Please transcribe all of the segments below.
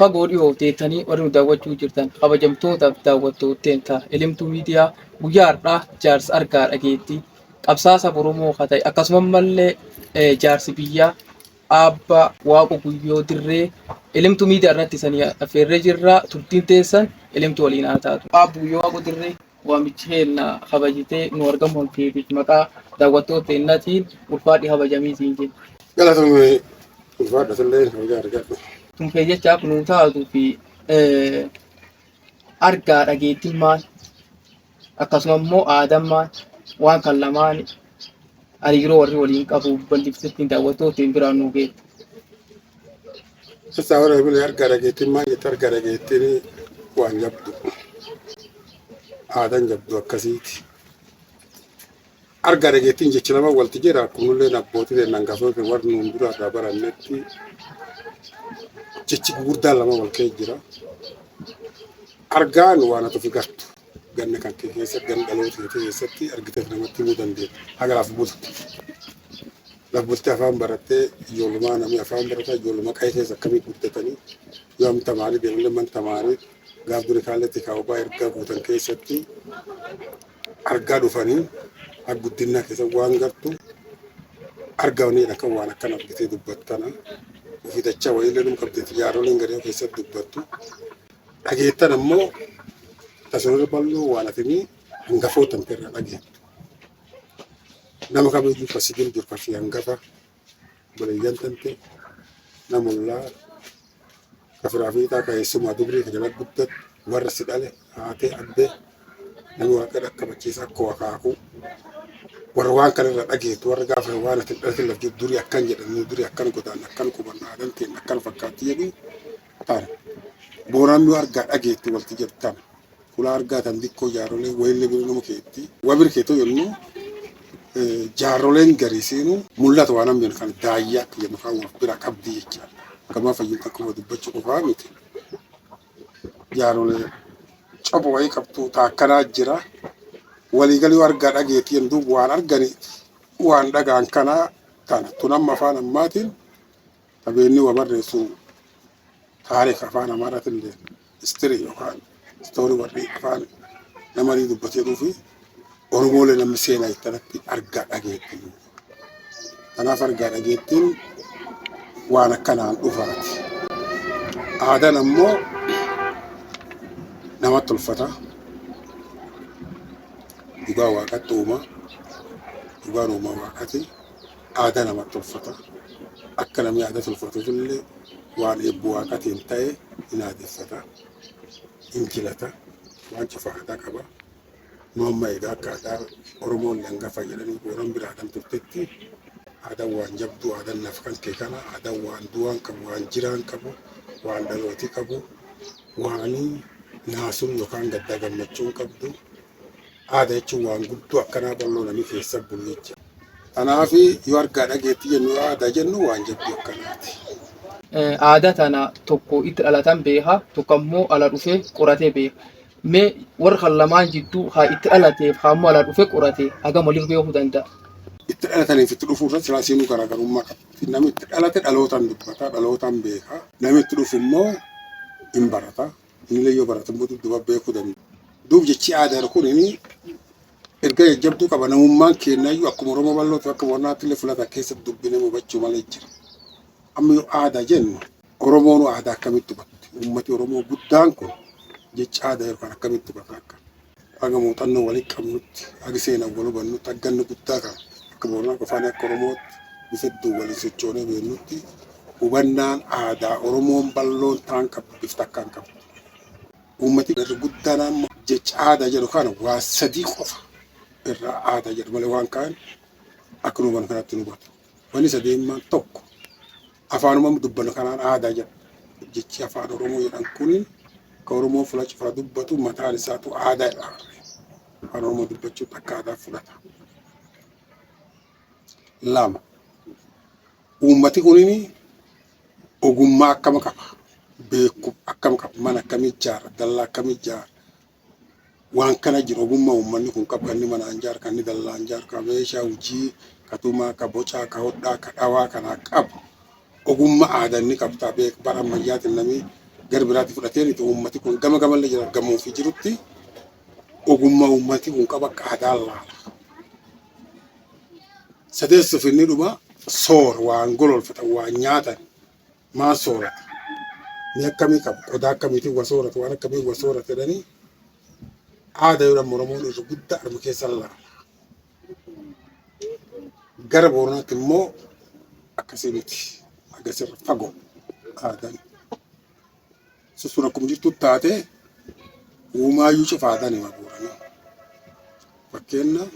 fagoo dhiyoo teettanii warri nu daawwachuu jirtan kabajamtootaaf daawwattooteen ta'a. Elemtuu miidiyaa guyyaa har'aa jaarsa argaa dhageettii qabsaasa Oromoo haa ta'e akkasumallee jaarsi biyyaa Abbaa Waaqo Guyyoo Dirree Elemtuu miidiyaa irratti isanii affeerree jirra. Turtiin teessan Elemtuu waliin haa taatu. Abbaa Guyyoo Waaqo Dirree waamichi keenya kabajitee nu argamuun keetiif maqaa daawwattooteennatiin ulfaadhi kabajamii siin jenna. Galatoomee ulfaadha sallee kabajaa argadhu. Tunfee jechaaf nu taatuu fi argaa dhageettiin maal akkasuma immoo aadaan maal waan kan lamaan hariiroo warri waliin qabu bal'ifteettiin daawwattooteen biraan nu geette. Sassaa warra bilee argaa dhageettiin maal jette argaa dhageettiin waan jabdu aadaan jabdu akkasiiti. Argaa dhageettiin jecha nama walti jira kunillee abbootii deemnaan gaafoo fi warri nuun dura irraa barannetti jechi gurguddaan lama wal ka'ee jira. Argaan waan ati figartu ganna kan kee keessatti ganna dhaloota kee keessatti argiteef namatti himuu dandeenya. Haga laaf bulti. Laaf bulti afaan barattee ijoollumaa namni afaan barataa ijoolluma qa'ee keessa akkamii guddatanii yoo amta maalii deemnee manta maalii gaaf duri kaalletti kaawwaa ergaa guutan keessatti argaa dhufanii akka guddinaa keessa waan gartu argaawanii kan waan akkan argitee dubbattana. Ufitachaa wayiilee nu qabdeeti jaaroleen gadee keessatti dubbattu. Dhageettan ammoo tasoora bal'oo waan atimii hangafootan irraa dhageettu. Nama kamiyyuu fasigil jiru fashi hangafa baleeyyan tante namullaa kafiraa fiixaa kaa'eessumaa dubrii kan jala guddatu warra si dhale haatee abbee namni waaqa dhaqqabachiisa akka wakaakuu warra waan kanarra dhageetu warra gaafa waan ati dhalate lafti durii akkan jedhanii durii akkan godaan akkan qubanna aadan ta'in akkan fakkaatti jedhu taana. Booraan nu argaa dhageetti walti jettan fuula argaa tan dikkoo jaarolee wayiillee bira nama keetti waa bira keetoo yennuu jaaroleen gariisiinu mul'atu waan hambiin kan daayyaa akka jennu kan wal bira qabdii jecha gamaa fayyinta akkuma dubbachuu qofaa miti. Jaarolee coba wayii qabdu taakkanaa jira. Waliigalii argaa dhageetti yenduu waan arganii waan dhagaan kanaa kana tunamma afaan ammaatiin qabeenyi waa barreessu taarika afaan amaaraatiin illee istirii yookaan istoorii warri afaan namanii dubbatee dhufi Oromoolee namni seenaa ittanatti argaa dhageetti. Kanaaf argaa dhageettiin waan akkanaan dhufaati. Aadaan ammoo namatti ulfata. Dhugaa waaqatti uumaa, dhugaan uumaa waaqatti aadaa namatti ulfata. Akka namni aadaa ulfatuuf illee waan eebbuu waaqatiin ta'e hin aadeffata, hin jilata, waan cufa aadaa qaba. Nu amma egaa akka aadaa Oromoon hangafa jedhanii booran biraadhaan turtetti aadaan waan jabdu, aadaan naaf kan kee kana, aadaan waan du'aan qabu, waan jiraan qabu, waan dhalootii qabu, waan naasuun yookaan gaddaa gammachuun qabdu. Aadaa jechuun waan guddoo akkanaa bal'oo namni keessa bulleecha. Kanaaf yoo argaa dhageetti jennu aadaa jennu waan jabdu akkanaati. Aadaa tana tokko itti dhalatan beekaa tokko ammoo ala dhufee qoratee beeka. Mee warra kan lamaan jidduu haa itti dhalateef haa ammoo ala dhufee qoratee hagam waliin beekuu danda'a. Itti dhalataniif itti dhufuu irratti silaasiinuu garaagarummaa qabdi. Namni itti dhalate dhalootaan dubbata, dhalootaan beeka. Namni itti dhufu immoo hin barata. Inni yoo barate immoo dudduuba beekuu danda'a. Duub jechi aadaa kun erga jabduu qaba namummaan keenyayyuu akkuma Oromoo bal'ootu akka warraatti illee filata keessatti dubbinee hubachuu malee jira. Amma yoo aadaa jennu Oromoon aadaa akkamitti hubatti? Uummati Oromoo guddaan kun jecha aadaa yookaan akkamitti hubata akka? Haga muuxannoo walii qabnutti, haga seenaa wal hubannutti, hagganni guddaa kana akka Booranaa qofaan akka Oromootti bifa iddoo waliin sochoonee beeknutti hubannaan aadaa Oromoon bal'oon ta'an qabu bifta akkaan qabu. Uummati irra guddaan amma jecha aadaa jedhu kana waa sadii qofa irraa aadaa jedhu malee waan kaan akka nuuban kanatti nu hubatu. Wanni sadeemmaan tokko afaanuma dubbannu kanaan aadaa jedhu. Jechi afaan Oromoo jedhan kuniin kan Oromoo fuula cufaa dubbatu mataan isaatu aadaa jedha. Afaan Oromoo dubbachuutti akka aadaa fudhata. Lama uummati kuniin ogummaa akkama qaba. Beeku akkam qaba mana akkamii ijaara dallaa akkamii ijaara waan kana jiru ogummaa uummanni kun qabu kan inni manaan ijaara kan inni dallaan ijaara kan meeshaa hojii ka tumaa ka bocaa ka hodhaa ka dhawaa kana qabu ogummaa aadaa inni qabtaa beeku bara ammayyaatiin namni biraatti fudhatee ni uummati kun gama gamallee jira gamoo fi jirutti ogummaa uummati kun qaba aadaa laala. Sadeessuuf inni dhuma soora waan gololfatan waan nyaatan maa soorata. Ni akkamii qabu qodaa akkamiitiin wa soorata waan akkamii wa soorata jedhanii aadaa yoo dhamma Oromoon irra guddaa arma keessa laala. Gara Booranaatti immoo akkasii miti agarsiirra fagoo aadaan. Sun akkuma jirtu taate uumaayyuu cufaadhaan hima Booranii. Fakkeenyaaf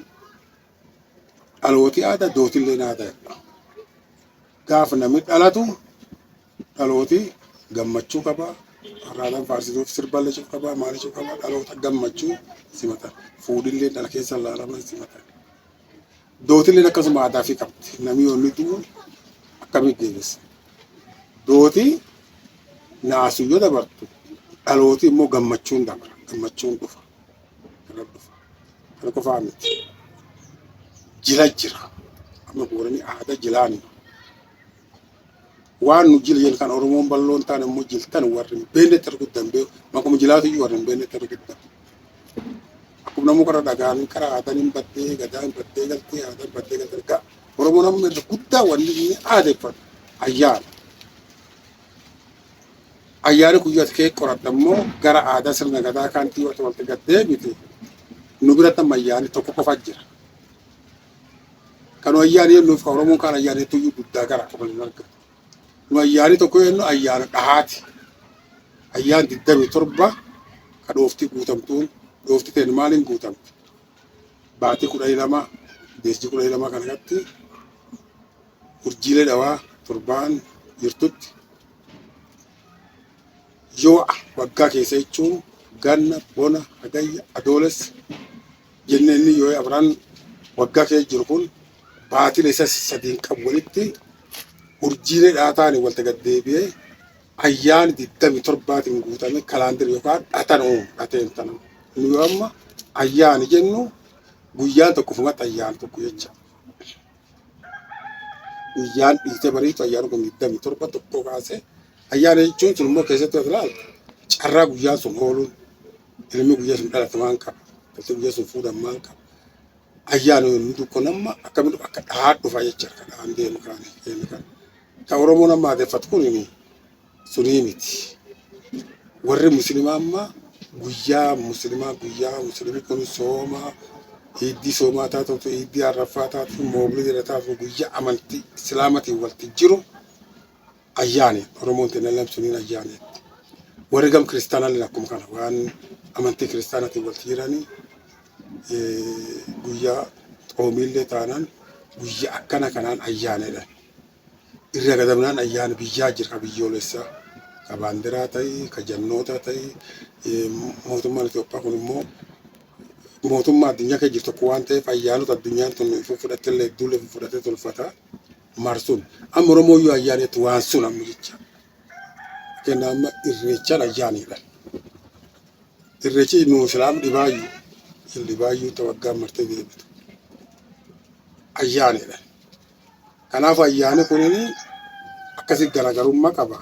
dhalooti aadaa dootillee aadaa jedha. Gaafa namni dhalatu dhalooti gammachuu qaba. Har'aadhaan faarsituuf sirballee cufa qaba. Maali cufa qaba. Dhaloota gammachuu simatan. Fuudhillee dhala keessa laalaman simatan. Dootillee akkasuma aadaa fi qabdi. Namni yoonni du'u akkamitti deebisa. Dooti naasuu yoo dabartu dhalooti immoo gammachuun dabara. Gammachuun dhufa. Kana qofaa miti. Jila jira. Amma Booranii aadaa jilaani. Waan nu jila jedhan kan Oromoon balloon taane immoo jiltan warri hin beekne targuddan beeku. Makuma jilaatu iyyuu warri hin beekne targuddan. Akkuma namuu karaa dhagaanii karaa aadaan hin baddee gadaa hin baddee galtee aadaan baddee galtee gaa. Oromoon amma irra guddaa wanni inni aadeeffatu ayyaana. Ayyaana guyyaa kee qoradha immoo gara aadaa sirna gadaa kan xiyyoota walitti gaddee miti. Nu biratti amma ayyaani tokko qofa jira. Kan ayyaani nuuf kan Oromoon kan ayyaani tuyyuu guddaa gara qaban argatu. Nu ayyaani tokko yennu ayyaana dhahaati. Ayyaan 27 ka dhoofti guutamtuun dhoofti ta'e maaliin guutamti? Baatii 12 deessi 12 kanatti urjiilee dhawaa torbaan jirtutti yoo waggaa keessa jechuun ganna bona hagayya adoolessa jennee inni yoo abraan waggaa keessa jiru kun baatilee isa sadiin qabu walitti urjiilee dhaataanii walta gaddeebi'ee ayyaani 27tiin guutame kalaandir yookaan dhateen tana. Nu yoo amma ayyaani jennu guyyaan tokko fumatti ayyaani tokko jecha. Guyyaan dhiitee bariitu ayyaani kun 27 tokko kaasee ayyaana jechuun sun immoo keessatti yoo ilaalte carraa guyyaa sun ooluun ilmi guyyaa sun dhalate maan qaba. Dhalate guyyaa sun fuudhan maan qaba. Ayyaana yoo nuti kun amma akkamitti akka dhahaa dhufa jecha kan dhahaan deemu kaanii. Kan Oromoon amma adeeffatu kun sunii miti. Warri musliimaa amma guyyaa musliimii kun sooma hiddii soomaa taatu hiddii arraffaa taatu moobili taatu guyyaa amantii islaamatiin walitti jiru ayyaani Oromoon teenyaan suniin ayyaani. Warri gam kiristaanaa akkuma kana waan amantii kiristaanaatiin walitti jiranii guyyaa xoomiillee taanaan guyyaa akkana kanaan ayyaanedha. Irra gadamnaan ayyaana biyyaa jira ka biyyoolessaa ka baandiraa ta'ii ka jannoota ta'ii mootummaan Itoophiyaa kun immoo mootummaa addunyaa keessa jirtu waan ta'eef ayyaanota addunyaan tun fudhattee illee iddoollee fudhatee tolfata marsuun amma Oromoo yoo ayyaanetti waan sun amma jecha kenna amma irreechaan ayyaanidha. Irreechi nu islaam dhibaayyuu tawaggaa martee deebitu ayyaanidha. Kanaaf ayyaani kunini akkasii garaagarummaa qaba.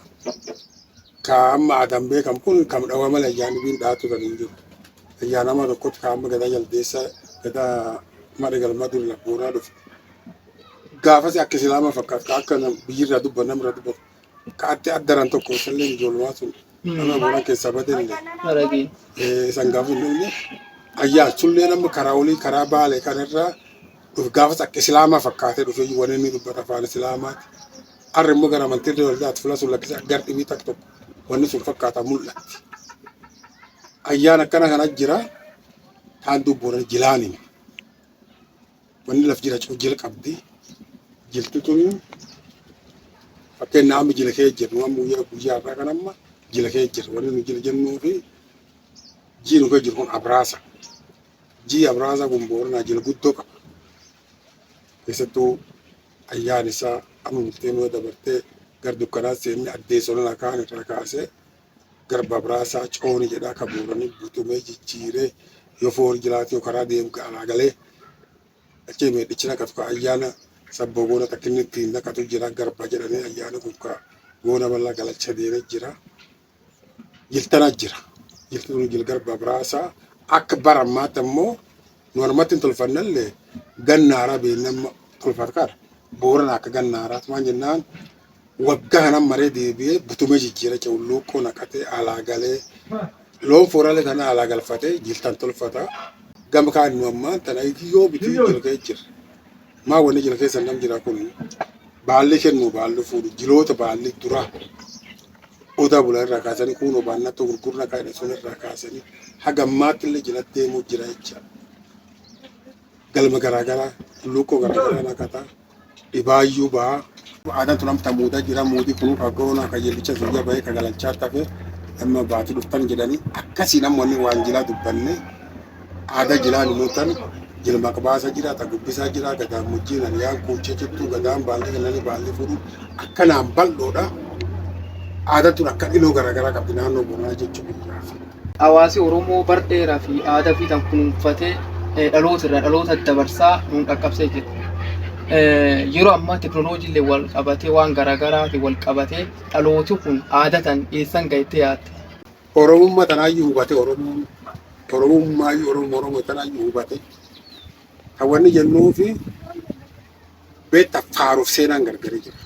Ka amma aadaan beekamu kun kam dhawaa malee ayyaani biin dhaatu kan hin jiru. Ayyaanama tokkotti ka amma gadaa jaldeessa gadaa madda galmaa duri labboonaa dhufe. Gaafas akka islaama fakkaatu ka akka biyyirraa dubban namirraa dubbatu. Ka atti addaran tokko salleen ijoollumaa sun nama boonaa keessaa badellee. San gaafa hin ayyaan sullee nama karaa olii karaa baalee kanarraa gaafas akka islaamaa fakkaatee dhufe wanni inni dubbata afaan islaamaati. Har'a immoo gara amantii waldaatti fuula sun lakkisee agar dhibii takka tokko wanni sun fakkaata mul'atti. Ayyaan akkana kana jira taan dubboon jilaani. Wanni laf jira jila qabdi. Jiltu tuni fakkeenyaaf amma jila kee jiru amma guyyaa irraa kan amma jila kee jiru wanni nu jila jennuu fi jiinu kee jiru kun abraasa. Jii abraasa kun Booranaa jila guddoo qaba. Keessattuu ayyaan isaa amma bulteen yoo dabartee gara dukkanaa seenne addee solana kaan irraa kaasee garba biraasaa cooni jedhaa kan Booranii butumee jijjiiree yoo foon jiraate yoo karaa deemu gaalaa galee achii meedhichi naqatu ka ayyaana sabboo goona takka inni ittiin naqatu jira garba jedhanii ayyaana kun ka goona bal'aa galacha deemee jira. jiltana jira. Jiltana jil garba brasa akka barammaata immoo normatti tolfannallee gannaara beennama tolfatkar booran akka gannaaraat maan jennaan waggaa kanaan maree deebi'ee butumee jijjiira cawluuqqoo naqatee alaa galee loon fooraalee kana alaa galfatee jiltan tolfata gama kaan nu ammaan tana yoo bitii jilkee jira maa wanni jilkee sannam jira kun baalli kennu baalli fuudhu jiloota baalli dura odaa bulaa irraa kaasanii kuunoo baannatoo gurgurna kaa'edha sun irraa kaasanii hagammaatti illee jilatti deemuu jira jecha galma garaagaraa lukkoo garaagaraa naqataa dhibaayyuu ba'aa aadaan tun amta muudaa jira muudii kunuu kagoona ka jellicha suyya bahee ka galachaa tafe amma baatii dhuftan jedhanii akkasii namoonni waan jilaa dubbanne aadaa jilaa namoota jilma qabaasa jira ta gubbisaa jira gadaan mujjiin aliyaan kuuchee jirtu gadaan baalli kennanii baalli fuudhu akkanaan bal'oodha aadaan tun akka dhiloo garaagaraa qabdi naannoo Booranaa jechuudha. Hawaasi Oromoo bardheeraa fi aadaa fi tan kunuunfatee dhaloota irraa dhaloota dabarsaa nuun dhaqqabsee jira. Yeroo ammaa teknooloojiillee wal qabatee waan garaagaraatiin wal qabatee dhalooti kun aadatan eessan gahetee yaadde? Oromummaa tanaayyuu hubate Oromummaayyuu Oromoo tanaayyuu hubate hawwanni jennuu fi beektaa faaruuf seenaan gargari jira.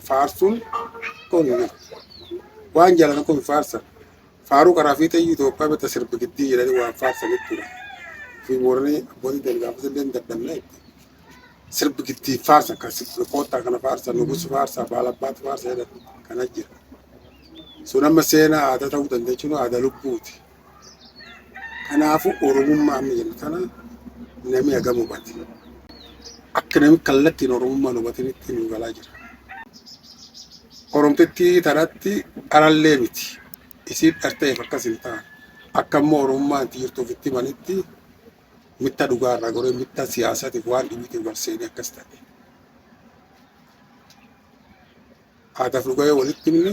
Faarsuun kun waan jaalatan kun faarsan faaruu karaa fi ta'ii Itoophiyaa beektaa sirbi giddii jedhanii waan faarsanitti ture. Fi Booranii abbootii dalgaafas illee hin dadhabne sirbi giddii faarsa kan sirbi koottaa kana faarsa nugusu faarsa baalabbaatti faarsa jedhan kana jira. Sun amma seenaa aadaa ta'uu dandeechuun aadaa lubbuuti. Kanaafuu Oromummaa amma jennu kana namni hagam hubate. Akka namni kallattiin Oromummaa hubatanitti nu galaa jira. Oromtittii tanatti arallee miti. Isiin dharta'eef akkas hin ta'an. Akka immoo Oromummaa itti jirtu ofitti manitti mitta dhugaarraa goree mitta siyaasaatiif waan dhimmitiin barseenii akkas ta'e. Aadaaf dhugaa walitti himne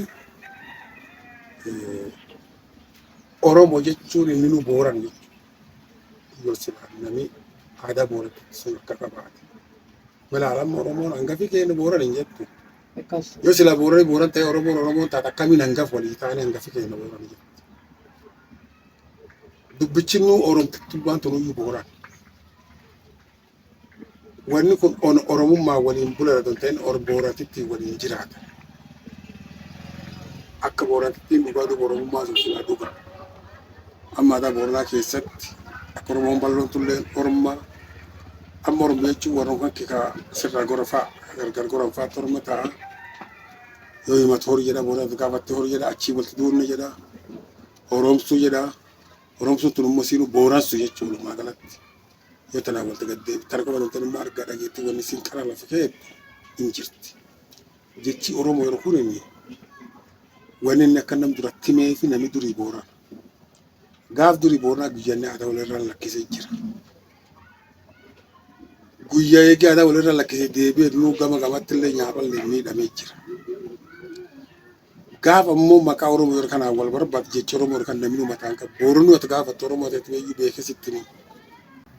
Oromoo jechuun inni nu Booran jechuudha. Namni aadaa Booranatti sun akka qabaate. Malaalamma Oromoon hangafi keenya Booran hin jettu. Yoo sila Booran ta'e Oromoon taate akkamiin hangaf walii taane hangafi keenya Booran jettu. Dubbichi nu Oromtittuu waan tunuyyuu Booran. Wanni kun Oromummaa waliin bulaa ta'in Booratitti waliin jiraata. Akka Booratitti dhugaa Oromummaa sun sila dhugaa. Amma aadaa Booranaa keessatti akka Oromoon bal'oon tullee Orommaa amma Oromoo jechuun warroon kan kikaa sirraa gorafaa gargar gorafaa torma ta'a. Yoo himatu horii jedha Booranatti gaafattee horii jedha achii walitti duunne jedha Oromsuu jedha. Oromsuun tun immoo siinuu Booransu jechuudha magaalatti. Yoo tanaa walitti gaddee tarka walumtaan immoo argaa dhageetti wanni siin qara lafa keetti hin jirti. Jechi Oromoo yeroo kunimi wanni inni akka nam duratti himee fi namni durii Booran. Gaaf durii Booranaa guyyaan aadaa walirraa lakkisee jira. Guyyaa eegee aadaa walirraa lakkisee deebi'ee nuu gama gamatti illee nyaaphallee miidhamee jira. Gaaf ammoo maqaa Oromoo yeroo kanaan wal barbaadu jecha Oromoo yeroo kan namni mataan qabu. Booranuu ati gaafattu Oromoo ta'etti beeyyuu beekesitti ni.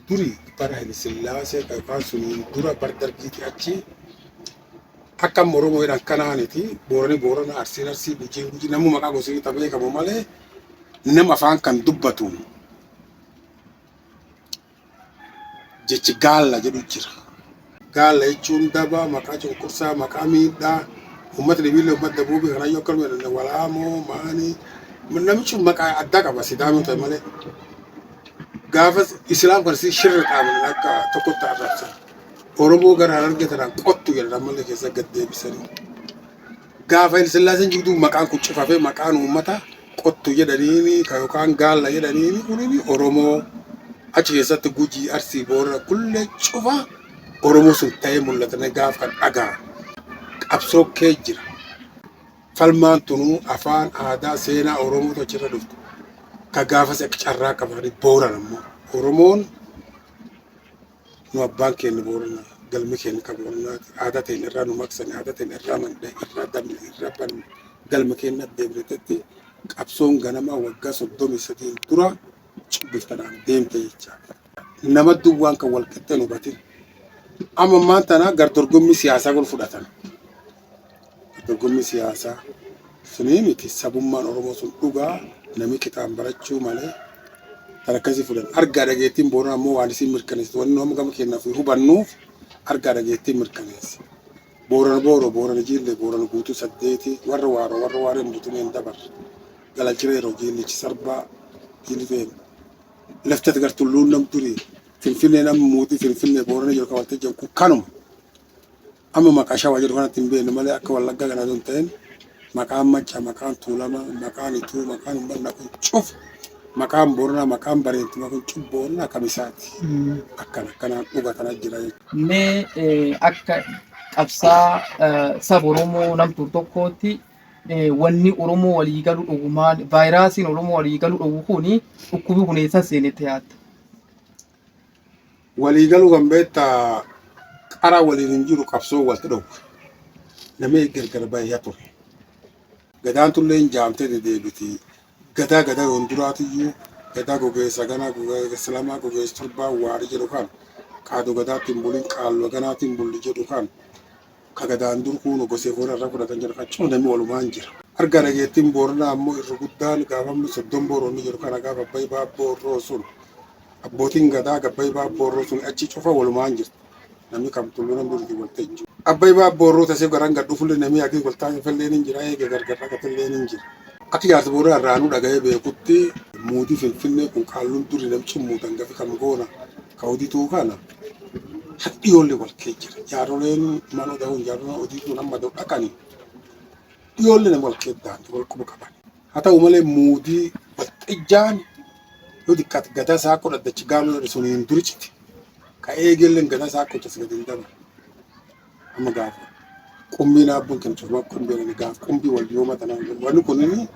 Durii bara Haile Sillaasee kan suniin dura bar dargiiti achi akka amma Oromoo jedhan kanaaniti Boorana Arsii Gujii namni maqaa gosii ta'e beekamu malee nama afaan kan dubbatu jechi gaalla jedhu jira. Gaalla jechuun daba maqaa cunqursaa maqaa miidhaa ummata dhibiillee ummata dabuubii kana yoo akkasuma jedhan walaamoo maanii namichi maqaa addaa qaba Sidaamuu ta'e malee. Gaafas Islaam kan si shirra qaaman akka tokkotti arrabsan. Oromoo gara argatan qottu jedhan malee keessa gad deebisanii. Gaafa Haile Sillaaseen jirtu maqaan kun cufafee maqaan uummata qottu jedhaniini yookaan gaalla jedhaniini kunini Oromoo achi keessatti Gujii Arsii Boorana kullee cufa Oromoo sun ta'ee mul'atanii gaaf kan dhagaa qabsoo kee jira. Falmaan tunuu afaan aadaa seenaa Oromootu achirra dhuftu. Ka gaafas akka carraa qabanii Booran ammoo Oromoon nu abbaan keenya Boorana galmi keenya kan Booranaati aadaa teenya irraa nu maksanii aadaa teenya irraa mandee irraa dabne irraa banne galma keenya deebireetti qabsoon ganamaa waggaa 33 dura cubbiftanaan deemte jecha. Nama duwwaan kan wal qixxeen hubatin. Amma maantana gar dorgommii siyaasaa gol fudhatan. Dorgommii siyaasaa Suni miti sabummaan Oromoo sun dhugaa namni kitaaba barachuu malee tarakkasi fuudhan argaa dhageettiin boorana ammoo waan isin mirkaneessu wanni nama gama kennaaf hubannuuf argaa dhageettiin mirkaneessi. Boorana jiillee boorana guutuu saddeeti warra waareen butumeen dabar galachiree yeroo jiillichi sarbaa jiilli fe'e laftatti gartulluun nam turii finfinnee nam muutii finfinnee boorana jiru kan waltajjii kun kanuma amma maqaa shawaa jedhu kanatti hin beekne malee akka wallaggaa kanaa sun ta'een maqaan macca maqaan tuulama maqaan ituu maqaan uummanna kun cuf maqaan boorana maqaan bareedduma kun cuf boorana kamisaati akkanaan dhugatana jira jechuudha. Mee akka qabsaa saba Oromoo namtu tokkootti wanni Oromoo walii galu dhugumaan vaayiraasiin Oromoo walii galu dhugu kuni dhukkubi kun eessa seenetti yaadda? Walii galu kan beektaa qara waliin hin jiru qabsoo walitti dhugu. Namni gargar baay'ee ture. Gadaan tullee hin jaamtee dedeebiti. Gadaa yoon duraatiyyuu gadaa gogeessa ganaa gogeessa lamaa gogeessa torbaa waarii jedhu kan kaaduu gadaatiin buliin qaalloo ganaatiin bulli jedhu kan kagadaan dur kuunu gosee foon irraa fudhatan jira kan cimuu namni walumaan jira. Argaa dhageettiin booranaa ammoo irra guddaan gaafamni soddon booronni jiru kana gaafa abbayi baabboorroo sun abbootiin gadaa gabbayi baabboorroo sun achi cufa walumaan jirti. Namni kam tulluu namni durti waltajju. Abbayi baabboorroo tasee garan gadhu fulle namni akii waltaan falleen hin jira eega gargar rakatilleen hin jira. Akka jaarsa booraa irraanuu dhaga'ee beekutti muutii finfinnee kun qaalluun duri namchi muutan gafi kam goona ka'udituu kana. Hati ijoollee wal kee jira. Jaaroleen mana da'uun jaaroleen hojii nama da'u dhaqanii ijoollee nama wal kee daandii wal quba qaban. Haa ta'u malee muutii waltajjaan yoo xiqqaate gadaa saakoo dhaddachi gaanoo suniin duriciti. Ka eegalleen gadaa saakoo tas gadi hin dabalu. Amma gaafa qumbii naabbuun kan cufama qumbii gaafa qumbii wal yoo matanaa wanni kunniin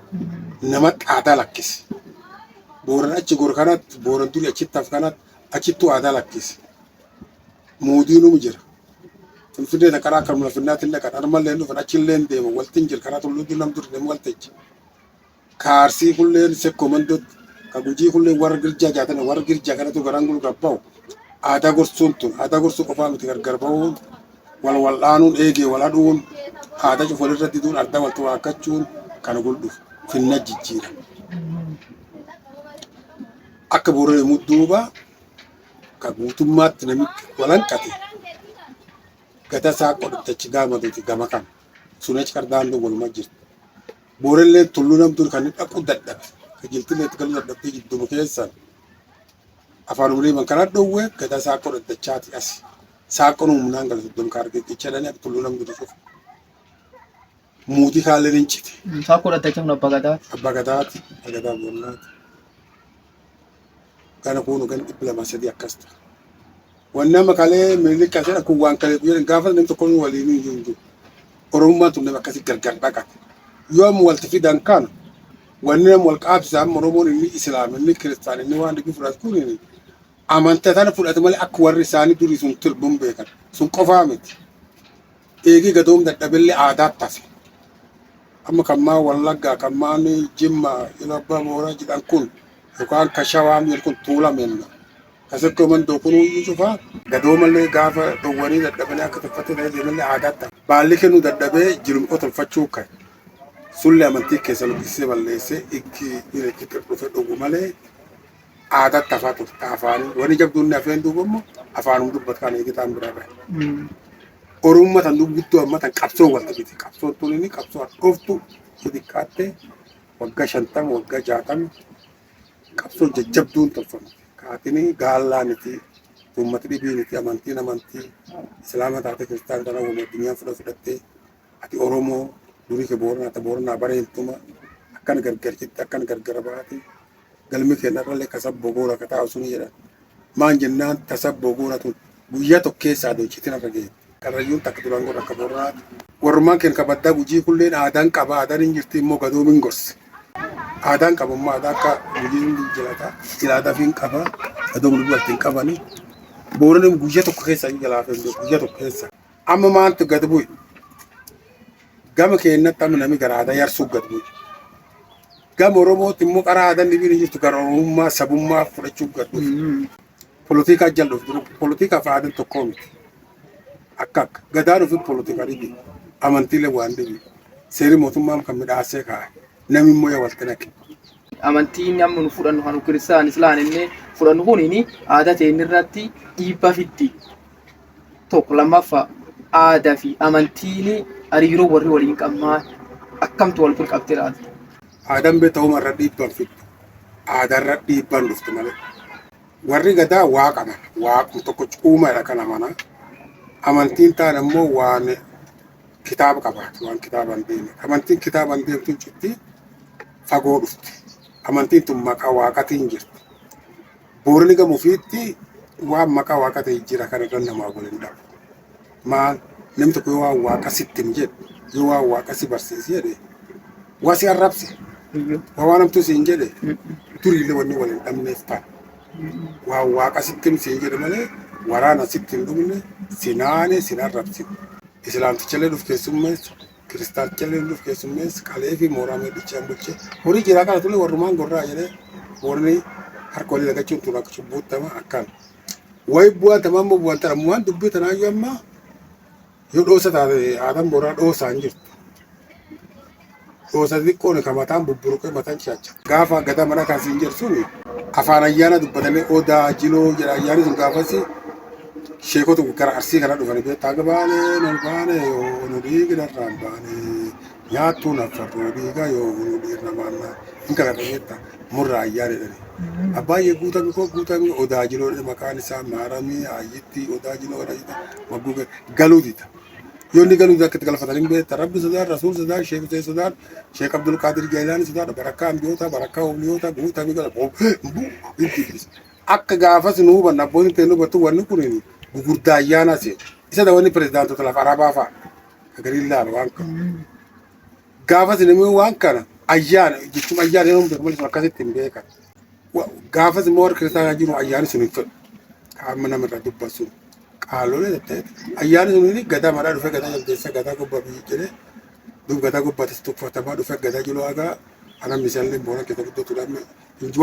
nama aadaa lakkisi. Booran achi gor kanatti booran duri achitti haf kanatti achittuu aadaa lakkisi. Muudiinuu jira. Finfinnee karaa kan lafinnaatti illee kan armallee dhufan achillee deema waltiin jira karaa tulluutti nam dur deemu waltajji. Kaarsii kulleen sekkoo mandootti ka gujii kulleen warra girjaa jaatan warra girjaa kanatu garaan gulu gabba'u aadaa gorsuun tun aadaa gorsuu qofaa miti gargar ba'uun wal dhaanuun eegee wal hadhuun aadaa cufa walirra diduun ardaa wal tuwaakkachuun kana guldhuuf finna jijjiira. Akka booree mudduuba ka guutummaatti namichi walanqate gadaa saakoo dhaddachi gaamaduuti gama kan suneech qardaan walumaa jirti. Boorellee tulluu namtuun kan dhaqu dadhabe ka jiltillee itti galu dadhabbii jidduma keessan afaan uliiman kana dhowwee gadaa saakoo dhaddachaati asi saaqoon humnaan gala soddon kaargeetticha jedhanii akka tulluu namtu dhufuuf muutii haalleen hin cite. Saakoo dhaddacha kun abbaa gadaati. Abbaa gadaati gadaa boornaati. Kana kuunu gan 200 akkas ta'a. Wanni amma kalee miilli kasee akkuma waan kalee guyyaa gaafa namni tokko waliin hin jiru. Oromummaan tun nama akkasii gargar dhaqate. Yoo amma walti fidan kan wanni nama wal qaabsisaa amma Oromoon inni Islaam inni Kiristaan inni waan dhibbi fudhatu kun amantaa tana fudhate malee akka warri isaanii durii sun tirbuun beekan sun qofaa miti. Eegii gadoom dadhabillee aadaa tafe. Amma kammaa Wallaggaa kammaa Jimmaa yeroo abbaa Booraa jedhan kun yookaan kashawaam yeroo tuula menna. Kasakko man dokunuu yuusufa gadoomallee gaafa dhowwanii dadhabanii akka tuffattee ta'ee deemallee aadaa ta'a. Baalli kennu dadhabee jirumqoo tolfachuu kan sullee amantii keessa lubbisee balleessee ikki dhufe dhugu malee aadaa tafaa turte afaanii wani jabduun afeen duubammoo afaanum dubbat kan eegitaan bira bahe. Oromummaa tan dubbittuu amma tan qabsoo walta biti qabsoo tuni qabsoo dhoftu xiqqaattee waggaa 50 waggaa 60 qabsoo jajjabduun tolfamte. Kaatini gaalaaniti ummati dhibiiniti amantii islaama taate kiristaana tana wama addunyaa fudhattee ati Oromoo durii ke booranaa bareentuma akkan gargarchitti akkan gargara baate galmi kennarrallee kasabbo goora ka taa'u suni jedhan maan jennaan tasabbo goora tun guyyaa tokko keessaa deechitin irra ga'e karrayyuun takka duraan godha akka booranaati warrumaan kenna kabaddaa gujii kulleen aadaan qaba aadaan hin jirti immoo gadoomin gorse. Aadaan qabummaa aadaa akka gujiin jilaataa fi hin qaba gadoom lubbuu ittiin qabanii booraneen guyyaa tokko keessa jalaafee guyyaa tokko keessa amma maaltu gad bu'e gama keennatti amma namni gara aadaa yarsuu gad bu'e gama Oromootti immoo qara aadaan dhibiin jirtu gara Oromummaa sabummaa fudhachuu gad bu'e polotikaa jal'uuf polotikaa fi aadaan tokkoo miti akka gadaan ofii polotikaa dhibi amantiilee waan dhibi seeri mootummaan kan midhaasee kaa'e namni immoo yaa walta naqe. Amantiin amma nu fudhannu kan kiristaan islaan inni fudhannu kuniin aadaa ta'e irratti dhiibbaa fiddi. Tokko lammaffaa aadaa fi amantiin hariiroo warri waliin qabnaa akkamtu wal qabxee laata? Aadaan beekama irra dhiibbaan fiddu. Aadaa irra dhiibbaan dhuftu malee. Warri gadaa waaqa mana. Waaqni tokko uumaadha kan amana. Amantiin ta'an immoo waan kitaaba qabaatu. Waan kitaaba hin deemne. Amantiin kitaaba hin deemtu citti fagoo dhufti. Amantiin tun maqaa waaqatiin jirti. Boorni gamu ofiitti waan maqaa waaqatii jira kan irra namaa waliin dhabu. Maal namni tokko yoo waan waaqa sitti hin jedhu yoo waan waaqa si barsiise jedhe waa si arrabse waa namtu si hin jedhe turiilee wanni waliin dhabneef ta'a. Waan waaqa sitti hin si jedhe malee waraana sitti hin dhumne sinaane sin arrabsine. Islaamtichallee dhuf keessummeessa kiristaantichallee dhuf keessummeessa qalee fi mooraa meedhichaan bulchee horii jiraa kana tole warrumaan gorraa jedhee warri harka walii lagachuun tun akka cubbuuttama akkaan. Wayi bu'aan tamammoo bu'aan tana waan dubbii tanaayyuu amma yoo dhoosa taate aadaan booraa dhoosaan jirtu. Dhoosa xiqqoon kan mataan bubburuqee mataan chaacha. Gaafa gadaa mana kaasiin jedhu suni afaan ayyaana dubbatanii odaa jiloo jedha ayyaani sun gaafasi sheekotu gara arsii kana dhufanii beektaa gabaanee nan baane yoo nu dhiiginarraan baane nyaattuu naffarroo dhiigaa yoo nu dhiirna baannaa hin kana dhabeetta murraa ayyaana jedhanii. Abbaay'ee guutame odaa jiloo maqaan isaa maaramii ayyitti odaa jiloo magguu galuu dita. Yoo inni galuu akka itti galfatanii beekta rabbi sodaan rasuul sodaan sheek Hussein sodaan sheek Abdul Qaadir Jaylaanii sodaan barakkaa ambiyoota barakkaa obliyoota guutamii gala akka gaafas nu hubanna abbootiin ta'e nu hubattu wanni kun gugurdaa ayyaana se'e isa da wanni pirezidaantota lafa arabaa fa'a agariin laala waan kana gaafas namni waan kana ayyaana jechuun ayyaana yeroo hundaa malee akkasitti hin beekan. Gaafas immoo warra kiristaanaa jiru ayyaani sun hin fedhu. Qaama namarraa dubbatu qaalolee ta'e ayyaani sun gadaa maraa dhufee gadaa jaldeessa gadaa gubbaa biyyi jedhee duub gadaa gubbaattis tuffatamaa dhufee gadaa jiru hagaa anam misaallee boona keessa guddatu dhamme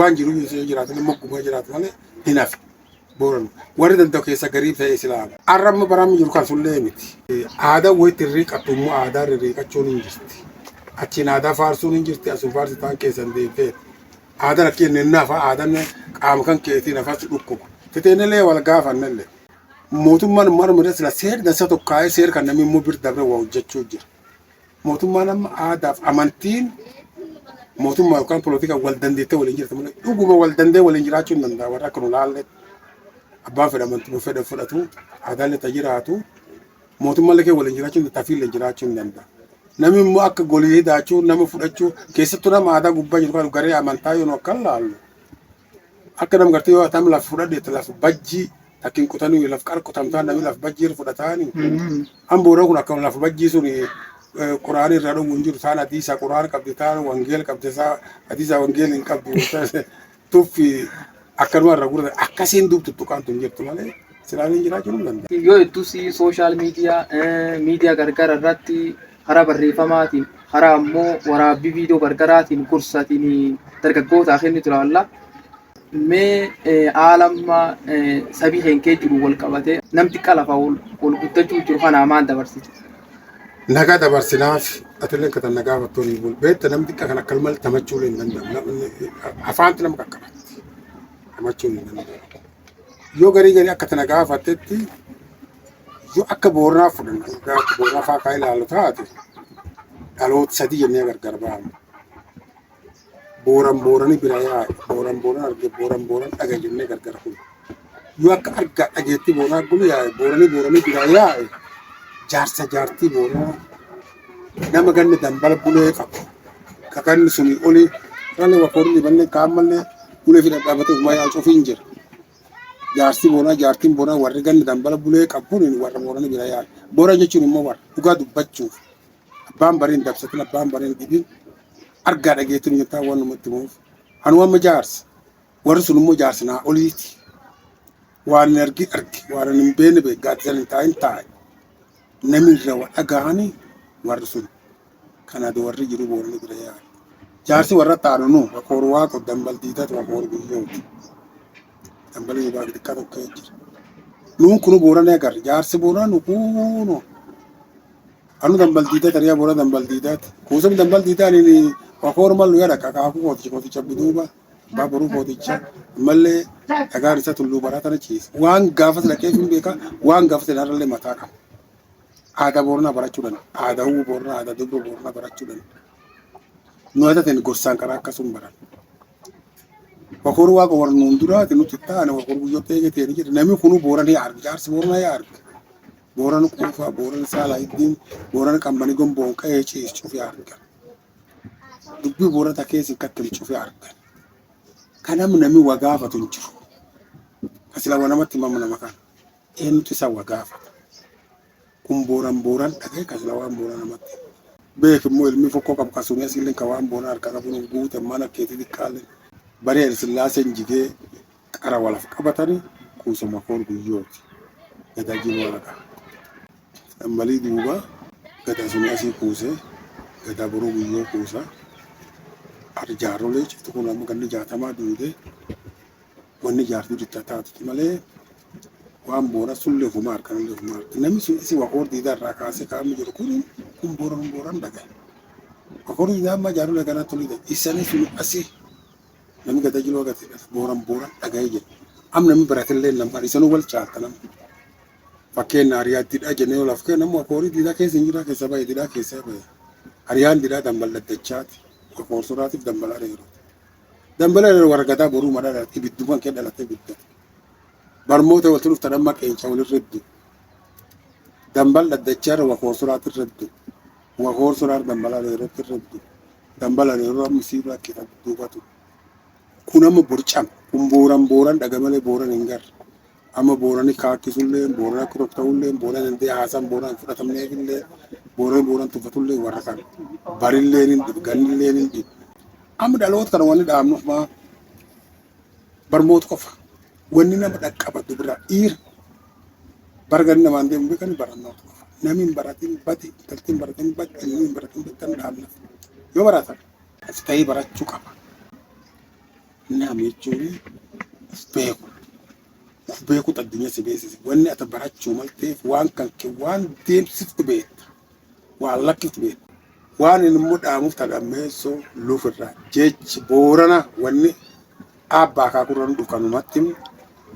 waan jiru yoo jiraatan immoo gumaa jiraatu malee hin hafe booran warri danda'u keessa gariib ta'e islaama. Arrabni baraamni jiru kan sullee miti. Aadaa wayitti hirriiqattu immoo aadaa hirriiqachuun hin jirti. Achiin aadaa faarsuun hin jirti asuun faarsitaan keessan deemtee. Aadaan akka inni naafa aadaan qaama kan keetii nafas dhukkuba. Titeenillee wal gaafannellee. Mootummaan marmudee sila seera dansa tokkaa'ee seera kan namni immoo bira dabree waa hojjechuu jira. Mootummaan amma aadaaf amantiin mootummaa yookaan polotika wal dandeettee waliin jirti malee dhuguma wal dandee waliin jiraachuu hin danda'a warra akka nu laalle abbaan fedha amantii fedha fudhatu aadaan itti jiraatu mootummaan kee waliin jiraachuu hin tafiillee jiraachuu hin danda'a. Namni immoo akka golii hidhaachuu nama fudhachuu keessattuu nama aadaa gubbaa jiru kan garee amantaa yoo akka laallu akka nama gartee yoo atam lafa fudhadhe lafa bajjii takkiin qotanii lafa qara qotamtaan namni lafa bajjii fudhataani. Ambooroo kun akka lafa bajjii sun quraanii irraa dhuguun jiru isaan hadiisaa quraan qabdi taan wangeel qabdi isaa hadiisaa wangeel hin qabdu tuffi akkanuma irra gurra akkasiin duubtu tuqaan tun jirtu malee silaaleen jiraachuu hin danda'a. Yoo hedduusi sooshaal miidiyaa gargaara irratti karaa barreeffamaatiin karaa ammoo waraabbii viidiyoo gargaraatiin gorsatiin dargaggootaaf inni tura walla. Mee aalamma sabii keenkee jiru wal qabatee namti qalafa wal guddachuu jiru kanaa maal dabarsiti? Nagaa dabarsinaaf atileen katan nagaa fattoon hin bulu. Beekta namni xiqqaa kan akka malee tamachuu hin danda'amu. Afaanti nama qaqqabatti. Tamachuu hin danda'amu. Yoo garii akka nagaa fattetti yoo akka booranaa fudhanna akka booranaa fa'aa kaa ilaalu taate dhaloota sadii jennee gargar ba'amu. Booranii bira yaa'e booran arge booran dhaga jennee gargar kun. Yoo akka argaa dhageetti booranaa gulu yaa'e booranii bira yaa'e jaarsa jaartii booranaa nama ganni dambala bulee qabu. Kakanni suni oli ranni wafoorri banne kaammallee bulee fi dhadhaabate uumaa yaa'u ofiin jira. Jaarsi boonaa jaartiin boonaa warri ganni dambala bulee qabuun warra booranii bira yaa'e. Boora jechuun immoo warra dhugaa dubbachuuf abbaan bariin dabsatin abbaan bariin dhibin argaa dhageetiin jettaa waan namatti muuf. Anu amma jaarsa warri sun immoo jaarsinaa oliiti. Waan argi waan hin beekne beekgaatisan hin taa'in taa'e. Namni irra waa dhagahanii warri sun kanaaf warri jiru booranii bira yaa'e. Jaarsi warra taanu nu wakoor waaqo dambaldiitatu wakoor guyyooti. Dambalii baay'ee xiqqaa tokko jira. Nuun kun booranii agarra jaarsi booranii nu kuunoo. anu dambal diidaa tariyaa boora dambal diidaati kuusam dambal diidaa ni wakoor mallu yada kakaaku kooticha biduuba baaburuu kooticha mallee dhagaan isa tulluu baraatana ciisa waan gaafas dhaqee hin beeka waan gaafas ilaallee mataa qaba aadaa booranaa barachuudhaan aadaa hubuu booranaa aadaa dubboo booranaa barachuudhaan nu aadaa ta'e gorsaan karaa akkasuma baran wakoor waaqa warnuun duraati nuti taane wakoor guyyoo ta'ee ta'e jedhe namni kunu booranaa yaa arga jaarsi booranaa yaa arga booran kuufaa booran saalaa ittiin booran qambanii gomboon qa'ee ciisuuf yaa arga dubbii boorata keessi kattamchuuf yaa arga kanam namni waa gaafatu hin jiru asila waa namatti himamu nama kana eenyutu isa waa gaafata kun booran dhagee kasila waan booran namatti beekimmoo ilmi fokkoo qabu kasuun asillee ka waan booran harka qabu nu guute mana keetii xiqqaalle baree sillaaseen jigee qara walaf qabatanii kuusuma koor guyyooti gadaajiin walaqa ammalii duuba gadaa sun asii kuusee gadaa boroo guyyoo kuusa arjaarolee ciftu kun amma ganni jaatamaa duudee wanni jaartuu ditta taatuti malee waan boora sullee fumaa harkanillee fumaa harka namni sun isi wakoor diidaa irraa kaasee kaa'amu jiru kun booran dhagaye wakoor diidaa amma jaarolee kanaa tolide isanii sun asii namni gadaa jiloo gatee booran dhagaye jedhu am namni biratillee nama isanuu wal caalta nama fakkeen ariyaattiidha jennee olaaf kennamu wakoorii diidaa keessa hin jira keessa bahe diidaa keessa bahe ariyaan diidaa dambal daddachaati wakoor soraatiif dambalaa dheeroo dambalaa dheeroo waragataa boruu madaa ibidduman kee dhalatee ibidda barmoota waltu dhuftan amma qeenca walirreddu dambal daddachaarra wakoor soraati irreddu wakoor soraar dambalaa dheerootti irreddu dambala dheeroo amma siirraa keessa duubatu kun amma borcam kun booran dhaga malee booran hin garre amma boorani kaakisullee boorana kuroktaullee booran indee haasan booran fudhatamneefillee booran tuffatullee warra kan barillee nin dhibu gannillee nin dhibu amma dhaloota kana wanni dhaabnuuf maa barmoota qofa wanni nama dhaqqabatu bira dhiira bargani namaan deemu beekani barannoota qofa namni hin baratin bati intalti hin baratin bati inni hin baratin beektan dhaabnaaf yoo baratan as ta'ee barachuu qaba nama jechuun beeku addunyaa si beeksise wanni ati barachuu malteef waan kan kee waan deemsiftu beekta waan lakkiftu beekta waan inni immoo dhaamuuf tadhammeessoo lufirraa jechi boorana wanni abbaa kaakurran dhufanumatti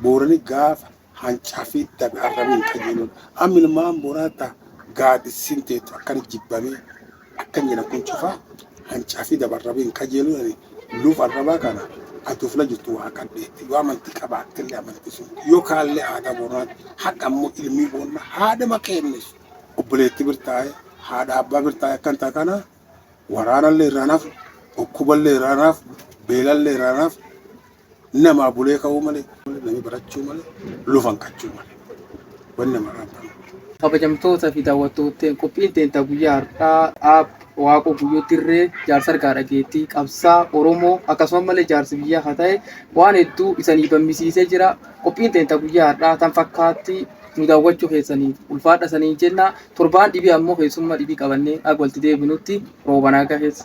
boorani gaafa hancaa fi dabe arramiin qajeeluun amma ilmaan boorata gaadisiin teetu akkan jibbamee akkan jedhan kun cufaa hancaa fi dabe arramiin qajeeluun luf arrabaa kana atuuf la jirtu waa kadheetti yoo amantii qabaattillee amantii sun yoo kaallee aadaa booraatti haqa ammoo ilmii boonna haadha maqeennes obboleetti birtaa'e haadha abbaa birtaa'e akkan ta'a kana waraanallee irraanaaf dhukkuballee irraanaaf beelallee irraanaaf namaa bulee ka'uu malee namni barachuu malee lufan qachuu malee wanni nama raabbamu. Kabajamtoota fi daawwattoota qophiin teenta guyyaa har'aa waaqoo guyyoo dirree jaarsa argaa dhageettii qabsaa Oromoo akkasumas malee jaarsi biyyaa haa ta'e waan hedduu isanii bammisiisee jira. Qophiin teenta guyyaa har'aa tan fakkaatti nu daawwachuu keessaniif ulfaadha sanii jenna. Torbaan dhibii ammoo keessummaa dhibii qabannee akka walitti deebinutti roobanaa gaheessa.